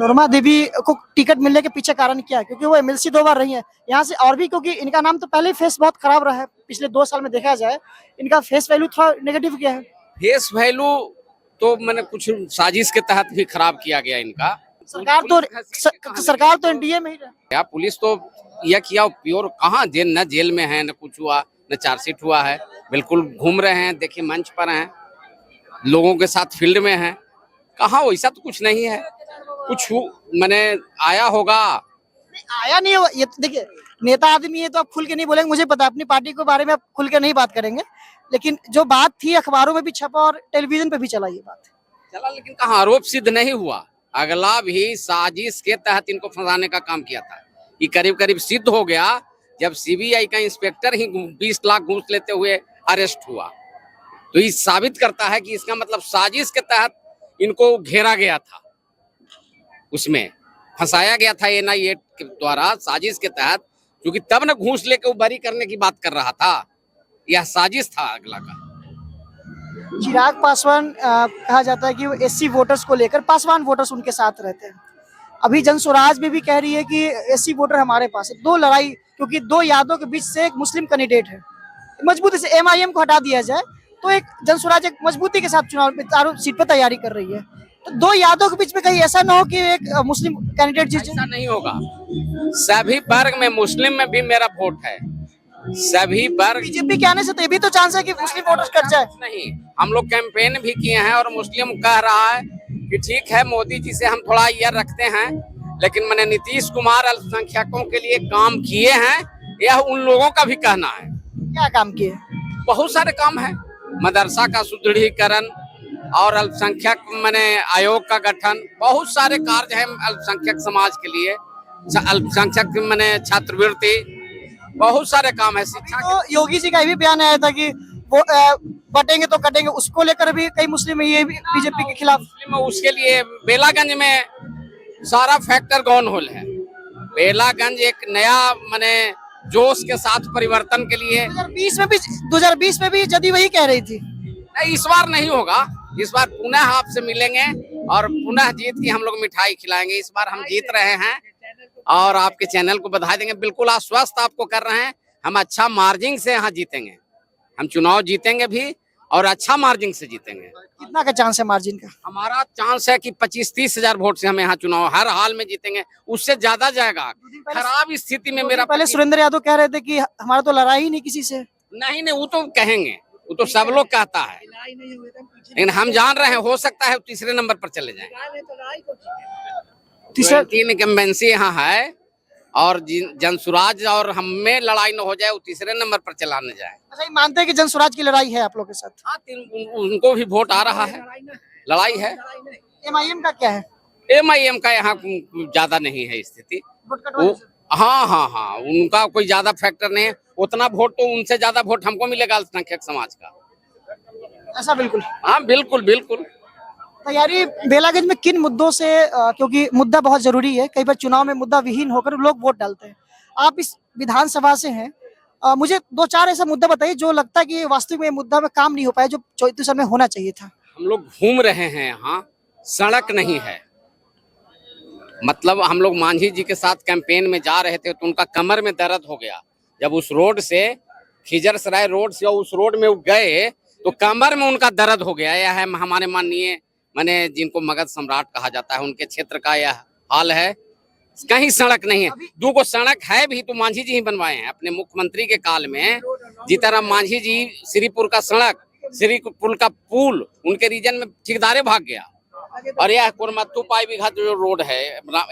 नोरमा देवी को टिकट मिलने के पीछे कारण क्या है? क्योंकि वो एमएलसी 2 बार रही है यहाँ से, और भी क्योंकि इनका नाम तो पहले ही फेस बहुत खराब रहा है, पिछले 2 साल में देखा जाए इनका फेस वैल्यू थोड़ा नेगेटिव गया है। फेस वैल्यू तो मैंने कुछ साजिश के तहत भी खराब किया गया इनका। सरकार तो एनडीए में ही है। क्या पुलिस तो यह किया प्योर, कहाँ जेल, न जेल में है, न कुछ हुआ, न चार्जशीट हुआ है, बिल्कुल घूम रहे हैं, देखिए मंच पर हैं, लोगों के साथ फील्ड में हैं, कहाँ वैसा तो कुछ नहीं है। कुछ मैंने आया होगा, आया नहीं हो, ये तो देखिए नेता आदमी है तो आप खुल के नहीं बोलेंगे, मुझे पता है अपनी पार्टी के बारे में आप खुल के नहीं बात करेंगे, लेकिन जो बात थी अखबारों में भी छपा और टेलीविजन पे भी चला ये बात चला, लेकिन कहाँ आरोप सिद्ध नहीं हुआ। अगला भी साजिश के तहत इनको फंसाने का काम किया था, ये करीब करीब सिद्ध हो गया जब सीबीआई का इंस्पेक्टर ही 20 लाख घूस लेते हुए अरेस्ट हुआ। तो ये साबित करता है कि इसका मतलब साजिश के तहत इनको घेरा गया था, उसमें फंसाया गया था एनआईए के द्वारा साजिश के तहत, क्योंकि तब न घूस लेके वो बरी करने की बात कर रहा था, यह साजिश था अगला का। चिराग पासवान कहा जाता है कि वो एससी वोटर्स को लेकर, पासवान वोटर्स उनके साथ रहते हैं। अभी जन स्वराज में भी कह रही है कि एससी वोटर हमारे पास है। दो लड़ाई, क्योंकि दो यादों के बीच से एक मुस्लिम कैंडिडेट है, मजबूती से एमआईएम को हटा दिया जाए तो एक जन स्वराज एक मजबूती के साथ चुनाव में चारों सीट पर तैयारी कर रही है। तो दो यादों के बीच में कहीं ऐसा ना हो कि एक मुस्लिम कैंडिडेट जीत जाए। ऐसा नहीं होगा, सभी वर्ग में, मुस्लिम में भी मेरा वोट है, सभी वर्ग। बीजेपी के आने से तो ये भी तो चांस है कि मुस्लिम वोटर्स कट जाए। नहीं, हम लोग कैंपेन भी किए हैं और मुस्लिम कह रहा है कि ठीक है मोदी जी से हम थोड़ा यार रखते हैं, लेकिन मैंने नीतीश कुमार अल्पसंख्यकों के लिए काम किए हैं, यह उन लोगों का भी कहना है। क्या काम किए? बहुत सारे काम है, मदरसा का सुदृढ़ीकरण और अल्पसंख्यक मैंने आयोग का गठन, बहुत सारे कार्य हैं अल्पसंख्यक समाज के लिए, अल्पसंख्यक मैंने छात्रवृत्ति, बहुत सारे काम है। शिक्षा तो योगी जी का ये भी बयान आया था कि वो बटेंगे तो कटेंगे, उसको लेकर भी कई मुस्लिम ये भी बीजेपी के खिलाफ। उसके लिए बेलागंज में सारा फैक्टर गॉन होल है। बेलागंज एक नया मैंने जोश के साथ परिवर्तन के लिए 2020 में भी जदयू वही कह रही थी। नहीं, इस बार नहीं होगा, इस बार पुनः आपसे मिलेंगे और पुनः जीत की हम लोग मिठाई खिलाएंगे। इस बार हम जीत रहे हैं और आपके चैनल को बधाई देंगे, बिल्कुल आश्वस्त आपको कर रहे हैं, हम अच्छा मार्जिन से यहाँ जीतेंगे, हम चुनाव जीतेंगे भी और अच्छा मार्जिन से जीतेंगे। कितना का चांस है मार्जिन का? हमारा चांस है कि 25-30 हजार वोट से हम यहाँ चुनाव हर हाल में जीतेंगे, उससे ज्यादा जाएगा। खराब स्थिति में मेरा पहले सुरेंद्र यादव कह रहे थे कि हमारा तो लड़ाई ही नहीं किसी से। नहीं, वो तो कहेंगे, वो तो सब लोग कहता है, लेकिन हम जान रहे हैं हो सकता है तीसरे नंबर पर चले जाएं। तीसरा इनकम्बेंसी यहाँ है और जनसुराज और हम में लड़ाई न हो जाए, वो तीसरे नंबर पर चलाने जाए। अच्छा, ये मानते हैं कि जनसुराज की लड़ाई है आप लोग के साथ? हाँ, उनको भी वोट आ रहा है, लड़ाई है। एमआईएम का क्या है? एमआईएम का यहाँ ज्यादा नहीं है स्थिति। हाँ, उनका कोई ज्यादा फैक्टर नहीं है, उतना वोट तो उनसे ज्यादा वोट हमको मिलेगा अल्पसंख्यक समाज का। ऐसा बिल्कुल? हाँ, बिल्कुल बिल्कुल। तैयारी बेलागंज में किन मुद्दों से, क्योंकि मुद्दा बहुत जरूरी है, कई बार चुनाव में मुद्दा विहीन होकर लोग वोट डालते हैं, आप इस विधानसभा से हैं, मुझे 2-4 ऐसा मुद्दा बताइए जो लगता है कि वास्तविक में मुद्दा में काम नहीं हो पाया जो 34 साल में होना चाहिए था। हम लोग घूम रहे हैं, यहाँ सड़क नहीं है, मतलब हम लोग मांझी जी के साथ कैंपेन में जा रहे थे तो उनका कमर में दर्द हो गया, जब उस रोड से खिजरसराय रोड से उस रोड में गए तो कमर में उनका दर्द हो गया। यह है हमारे माननीय मैंने जिनको मगध सम्राट कहा जाता है उनके क्षेत्र का यह हाल है, कहीं सड़क नहीं है। 2 सड़क है भी तो मांझी जी ही बनवाए हैं अपने मुख्यमंत्री के काल में। जीताराम मांझी जी श्रीपुर का सड़क, श्रीपुर का पुल उनके रीजन में ठेकेदारे भाग गया, और यह कोरमत्तू पाई बीघा जो रोड है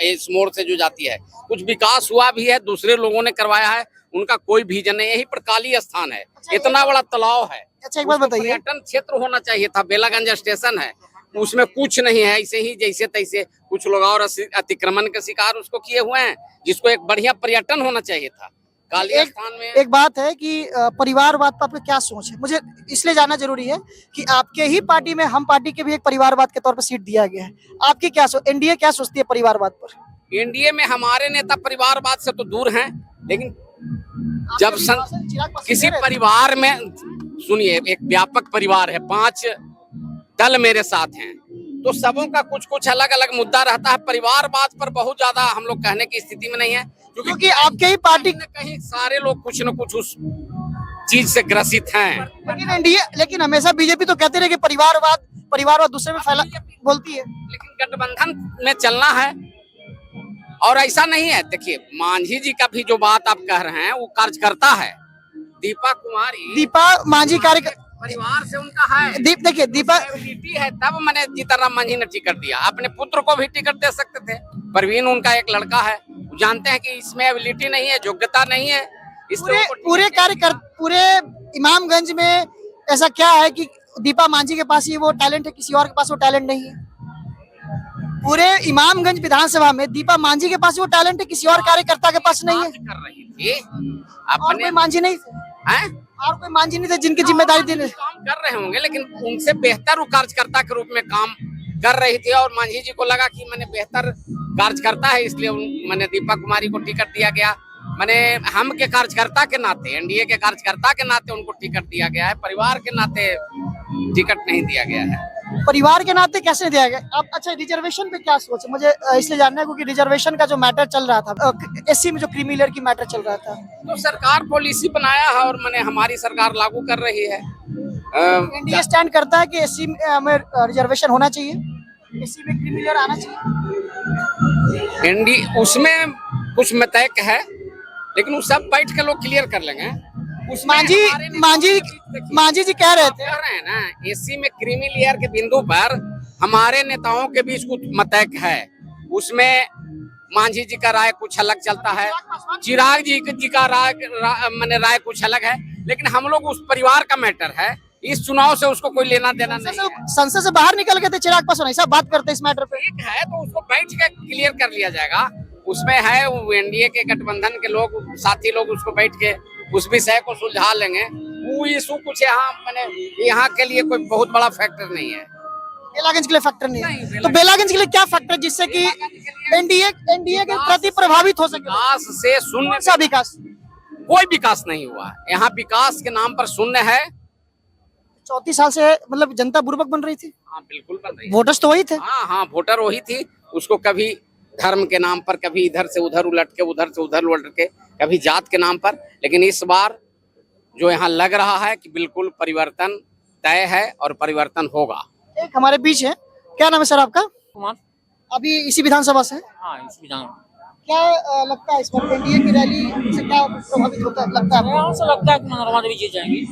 इस मोड़ से जो जाती है, कुछ विकास हुआ भी है, दूसरे लोगों ने करवाया है, उनका कोई विजन नहीं। यही पर काली स्थान है, इतना बड़ा तालाब है। अच्छा, एक बात बताइए, पर्यटन क्षेत्र होना चाहिए था, बेलागंज स्टेशन है उसमें कुछ नहीं है, ऐसे ही जैसे तैसे कुछ लोग और अतिक्रमण के शिकार उसको किए हुए हैं, जिसको एक बढ़िया पर्यटन होना चाहिए था काली स्थान में। एक बात है कि परिवारवाद पर आपका क्या सोच है, मुझे इसलिए जानना जरूरी है कि आपके ही पार्टी में हम पार्टी के भी एक परिवारवाद के तौर पर सीट दिया गया है, आपकी क्या एनडीए क्या सोचती है परिवारवाद पर? एनडीए में हमारे नेता परिवारवाद से तो दूर हैं, लेकिन जब किसी परिवार में सुनिए एक व्यापक परिवार है, 5 दल मेरे साथ हैं, तो सबों का कुछ कुछ अलग अलग मुद्दा रहता है। परिवारवाद पर बहुत ज्यादा हम लोग कहने की स्थिति में नहीं है, क्योंकि आपके ही पार्टी कहीं न कहीं सारे लोग कुछ न कुछ उस चीज से ग्रसित हैं। लेकिन एनडीए, लेकिन हमेशा बीजेपी तो कहते रहे कि परिवारवाद दूसरे में फैला बोलती है। लेकिन गठबंधन में चलना है और ऐसा नहीं है। देखिए मांझी जी का भी जो बात आप कह रहे हैं वो कार्यकर्ता है। दीपा मांझी कार्य परिवार से उनका है। देखिए दीपा एबिलिटी है तब मैंने जीतनराम मांझी ने टिकट दिया। अपने पुत्र को भी टिकट दे सकते थे। परवीन उनका एक लड़का है, जानते हैं कि इसमें एबिलिटी नहीं है, योग्यता नहीं है। पूरे इमामगंज में ऐसा क्या है कि दीपा मांझी के पास ही वो टैलेंट है, किसी और के पास वो टैलेंट नहीं है? पूरे इमामगंज विधानसभा में दीपा मांझी के पास वो टैलेंट है, किसी और कार्यकर्ता के पास नहीं है। कर रही थी और कोई मांझी नहीं है, और कोई मांझी नहीं थे जिनकी जिम्मेदारी देने काम कर रहे होंगे, लेकिन उनसे बेहतर वो कार्यकर्ता के रूप में काम कर रही थी। और मांझी जी को लगा कि मैंने बेहतर कार्यकर्ता है, इसलिए मैंने दीपा कुमारी को टिकट दिया गया। मैंने हम के कार्यकर्ता के नाते, एनडीए के कार्यकर्ता के नाते उनको टिकट दिया गया है, परिवार के नाते टिकट नहीं दिया गया है। परिवार के नाते कैसे दिया गया? अब अच्छा, रिजर्वेशन पे क्या सोच है? मुझे इसलिए जानना है क्योंकि रिजर्वेशन का जो मैटर चल रहा था, एससी में जो क्रीमी लेयर की मैटर चल रहा था, तो सरकार पॉलिसी बनाया है और मैंने हमारी सरकार लागू कर रही है। एनडीए स्टैंड करता है कि एससी में रिजर्वेशन होना चाहिए, एससी में क्रीमी लेयर आना चाहिए। एनडी उसमें कुछ मतैक है, लेकिन वो सब बैठ के लोग क्लियर कर लेंगे। मांझी जी कह रहे थे ना, एससी में क्रीमी लेयर के बिंदु पर हमारे नेताओं के बीच कुछ मतैक है। उसमें मांझी जी का राय कुछ अलग चलता है, चिराग जी का राय कुछ अलग है, लेकिन हम लोग उस परिवार का मैटर है। इस चुनाव से उसको कोई लेना देना नहीं है। संसद से बाहर निकल गए थे चिराग पासवान, ऐसा बात करते इस मैटर पे। ठीक है, तो उसको बैठ के क्लियर कर लिया जाएगा। उसमें है एनडीए के गठबंधन के लोग, साथी लोग उसको बैठ के उस विषय को सुलझा लेंगे। वो इशू कुछ यहाँ के लिए कोई बहुत बड़ा फैक्टर नहीं है। बेलागंज के लिए फैक्टर नहीं है, तो बेलागंज के लिए क्या फैक्टर जिससे कि एनडीए के प्रति प्रभावित हो सके? विकास से शून्य सा विकास, कोई विकास नहीं हुआ यहाँ। विकास के नाम पर शून्य है। 34 साल से मतलब जनता बुर्बक बन रही थी। हाँ बिल्कुल बन रही, वोटर्स तो वही थे। हाँ वोटर वही थी। उसको कभी धर्म के नाम पर, कभी इधर से उधर उलट के, उधर से उधर उलट के, कभी जात के नाम पर। लेकिन इस बार जो यहाँ लग रहा है कि बिल्कुल परिवर्तन तय है और परिवर्तन होगा। एक हमारे बीच है, क्या नाम है सर आपका? कुमार। अभी इसी विधानसभा से? हाँ, इस विधानसभा। क्या लगता है इस बार एनडीए की रैली से क्या प्रभावित होता है, लगता है? यहाँ से लगता है कि मनोरमा देवी जीत जाएंगी।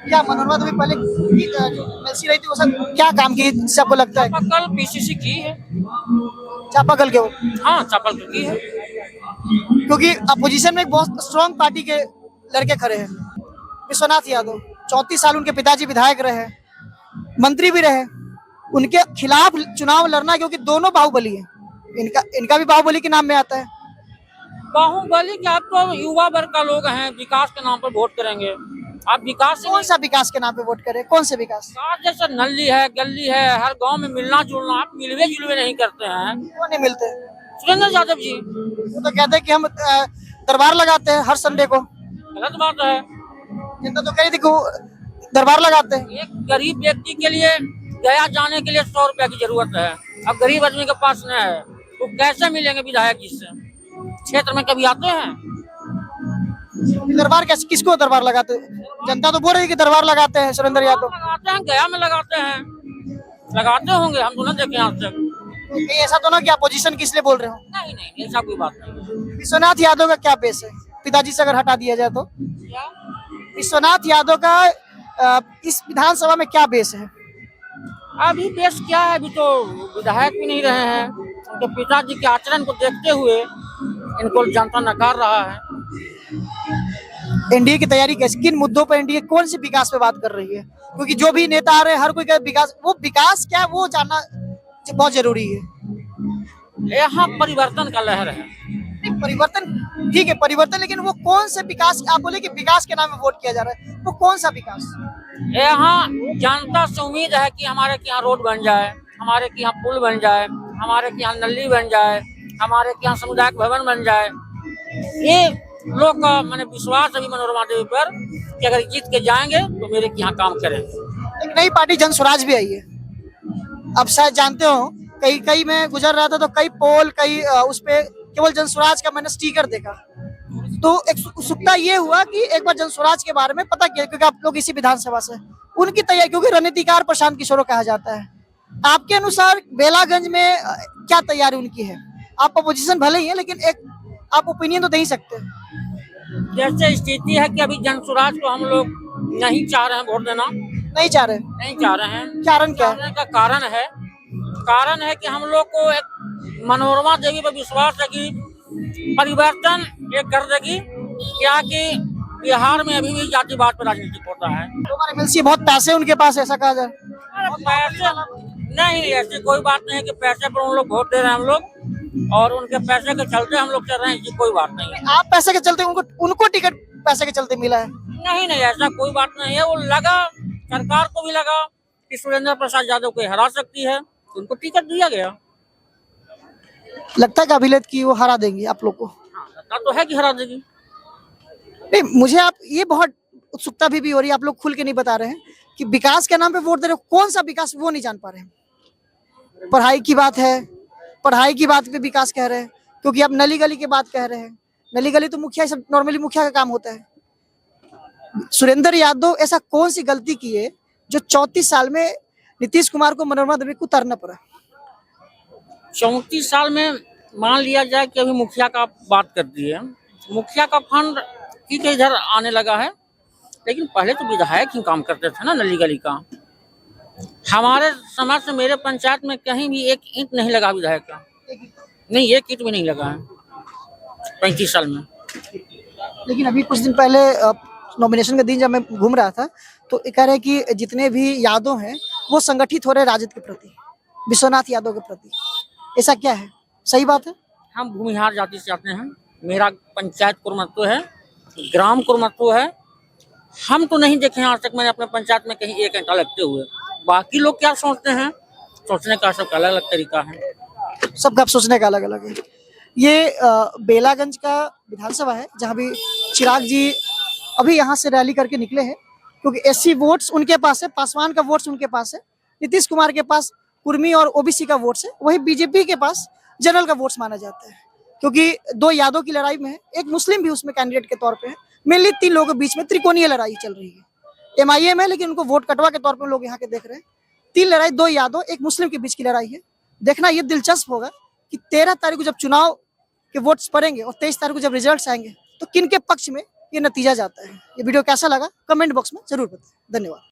क्या मनोरमा देवी पहले एमएलसी रही थी, वो सब क्या काम की जिससे आपको लगता है? चापाकल पीसीसी की है। चापाकल के? हाँ, चापाकल की है, क्योंकि अपोजिशन में एक बहुत स्ट्रॉन्ग पार्टी के लड़के खड़े हैं। विश्वनाथ यादव 34 साल उनके पिताजी विधायक रहे, मंत्री भी रहे, उनके खिलाफ चुनाव लड़ना, क्योंकि दोनों बाहुबली हैं। इनका भी बाहुबली के नाम में आता है। बाहुबली के? आप तो युवा वर्ग का लोग हैं, विकास के नाम पर वोट करेंगे। आप विकास कौन सा विकास के नाम पे वोट करें? कौन से विकास? जैसे नल्ली है, गली है, हर गांव में मिलना जुलना, आप मिलवे जुलवे नहीं करते हैं। क्यों नहीं मिलते? सुरेंद्र यादव जी वो तो कहते हैं कि हम दरबार लगाते हैं हर संडे को। गलत बात है। जनता तो कही थी कि दरबार लगाते हैं। एक गरीब व्यक्ति के लिए गया जाने के लिए 100 रुपया की जरूरत है। अब गरीब आदमी के पास नहीं है तो कैसे मिलेंगे विधायक जी से? क्षेत्र में कभी आते हैं? दरबार कैसे, किसको दरबार लगाते? जनता तो बोल रही है कि दरबार लगाते हैं सुरेंद्र यादव। लगाते हैं, गया में लगाते हैं, लगाते होंगे, हम तो नहीं देखे आज तक। कहीं ऐसा तो ना कि अपोजिशन किस लिए बोल रहे हो? नहीं नहीं, ऐसा कोई बात नहीं। विश्वनाथ यादव का क्या बेस है, पिताजी से अगर हटा दिया जाए तो? विश्वनाथ यादव का इस विधानसभा में क्या बेस है? अभी बेस क्या है, अभी तो विधायक भी नहीं रहे हैं। उनके पिताजी के आचरण को देखते हुए इनको जनता नकार रहा है। एनडीए की तैयारी कैसी, किन मुद्दों पर एनडीए कौन सी विकास पे बात कर रही है? क्योंकि जो भी नेता आ रहे हैं हर कोई विकास, वो विकास क्या है वो जानना बहुत जरूरी है। यहाँ परिवर्तन का लहर है। परिवर्तन ठीक है, परिवर्तन, लेकिन वो कौन से विकास? आप बोले कि विकास के नाम में वोट किया जा रहा है, वो कौन सा विकास? यहाँ जनता से उम्मीद है कि हमारे के यहाँ रोड बन जाए, हमारे के यहाँ पुल बन जाए, हमारे के यहाँ नल्ली बन जाए, हमारे के यहाँ सामुदायिक भवन बन जाए। ये लोग का मैंने विश्वास अभी मनोरमा देवी पर कि अगर जीत के जाएंगे तो मेरे के यहाँ काम करेंगे। एक नई पार्टी जन स्वराज भी आई है, अब शायद जानते हो, कई कई मैं गुजर रहा था तो कई पोल, कई उस पे केवल जनस्वराज का मैंने स्टिकर देखा। तो एक उत्सुकता ये हुआ कि एक बार जनस्वराज के बारे में पता किया, क्योंकि आप लोग इसी विधानसभा से, उनकी तैयारी, क्योंकि रणनीतिकार प्रशांत किशोर कहा जाता है। आपके अनुसार बेलागंज में क्या तैयारी उनकी है? आप अपोजिशन भले ही है, लेकिन एक आप ओपिनियन तो दे ही सकते हैं। जैसे स्थिति है कि अभी जनसुराज को हम लोग नहीं चाह रहे हैं वोट देना, नहीं चाह रहे? नहीं चाह रहे हैं। कारण क्या है? चाहने का कारण है कि हम लोग को एक मनोरमा देवी पर विश्वास है कि परिवर्तन एक कर देगी। क्या कि बिहार में अभी भी जातिवाद पर राजनीति होता है। हमारे एमएलसी बहुत पैसे उनके पास, ऐसा कहा जाए? पैसे नहीं, ऐसी कोई बात नहीं है कि पैसे पर उन लोग वोट दे रहे हैं हम लोग, और उनके पैसे के चलते हम लोग चल रहे हैं, ऐसी कोई बात नहीं है। आप पैसे के चलते उनको टिकट पैसे के चलते मिला है? नहीं, ऐसा कोई बात नहीं है। वो लगा, सरकार को भी लगा कि सुरेंद्र प्रसाद यादव को हरा सकती है, तो उनको टिकट दिया गया। लगता है काबिलियत की वो हरा देंगी आप लोग को? लगता तो है कि हरा देगी। नहीं, मुझे आप ये बहुत उत्सुकता भी हो रही है, आप लोग खुल के नहीं बता रहे हैं कि विकास के नाम पे वोट दे रहे हो। कौन सा विकास, वो नहीं जान पा रहे हैं। पढ़ाई की बात है, पढ़ाई की बात पे विकास कह रहे हैं, क्योंकि आप नली गली की बात कह रहे हैं। नली गली तो मुखिया, सब नॉर्मली मुखिया का काम होता है। सुरेंद्र यादव ऐसा कौन सी गलती की है जो 34 साल में नीतीश कुमार को मनोरमा देवी को उतारना पड़ा? 34 साल में मान लिया जाए कि अभी मुखिया का बात कर दी है, मुखिया का फंड ठीक है इधर आने लगा है, लेकिन पहले तो विधायक ही काम करते थे ना नली गली का। हमारे समाज से, मेरे पंचायत में कहीं भी एक ईंट नहीं लगा विधायक का, नहीं एक ईंट भी नहीं लगा है 35 साल में। लेकिन अभी कुछ दिन पहले नॉमिनेशन के दिन जब मैं घूम रहा था तो कह रहे कि जितने भी यादव हैं वो संगठित हो रहे राजद के प्रति, विश्वनाथ यादव के प्रति। ऐसा क्या है, सही बात है? हम भूमिहार जाति से आते हैं, मेरा पंचायत कुरमत्तो है, ग्राम कुरमत्तो है। हम तो नहीं देखे आज तक मैंने अपने पंचायत में कहीं एक घंटा लगते हुए। बाकी लोग क्या सोचते हैं, सोचने का सबका अलग अलग तरीका है, सबका सोचने का अलग अलग है। ये बेलागंज का विधानसभा है जहाँ भी चिराग जी अभी यहाँ से रैली करके निकले हैं, क्योंकि एससी वोट्स उनके पास है, पासवान का वोट्स उनके पास है, नीतीश कुमार के पास कुर्मी और ओबीसी का वोट्स है, वही बीजेपी के पास जनरल का वोट्स माना जाता है, क्योंकि दो यादव की लड़ाई में है, एक मुस्लिम भी उसमें कैंडिडेट के तौर पे है। मेनली 3 लोगों के बीच में त्रिकोणीय लड़ाई चल रही है। एमआईएम है, लेकिन उनको वोट कटवा के तौर पर लोग यहाँ के देख रहे हैं। 3 लड़ाई, 2 यादव, एक मुस्लिम के बीच की लड़ाई है। देखना ये दिलचस्प होगा कि 13 तारीख को जब चुनाव के वोट्स पड़ेंगे और 23 तारीख को जब रिजल्ट्स आएंगे तो किन के पक्ष में ये नतीजा जाता है। ये वीडियो कैसा लगा कमेंट बॉक्स में जरूर बताएं। धन्यवाद।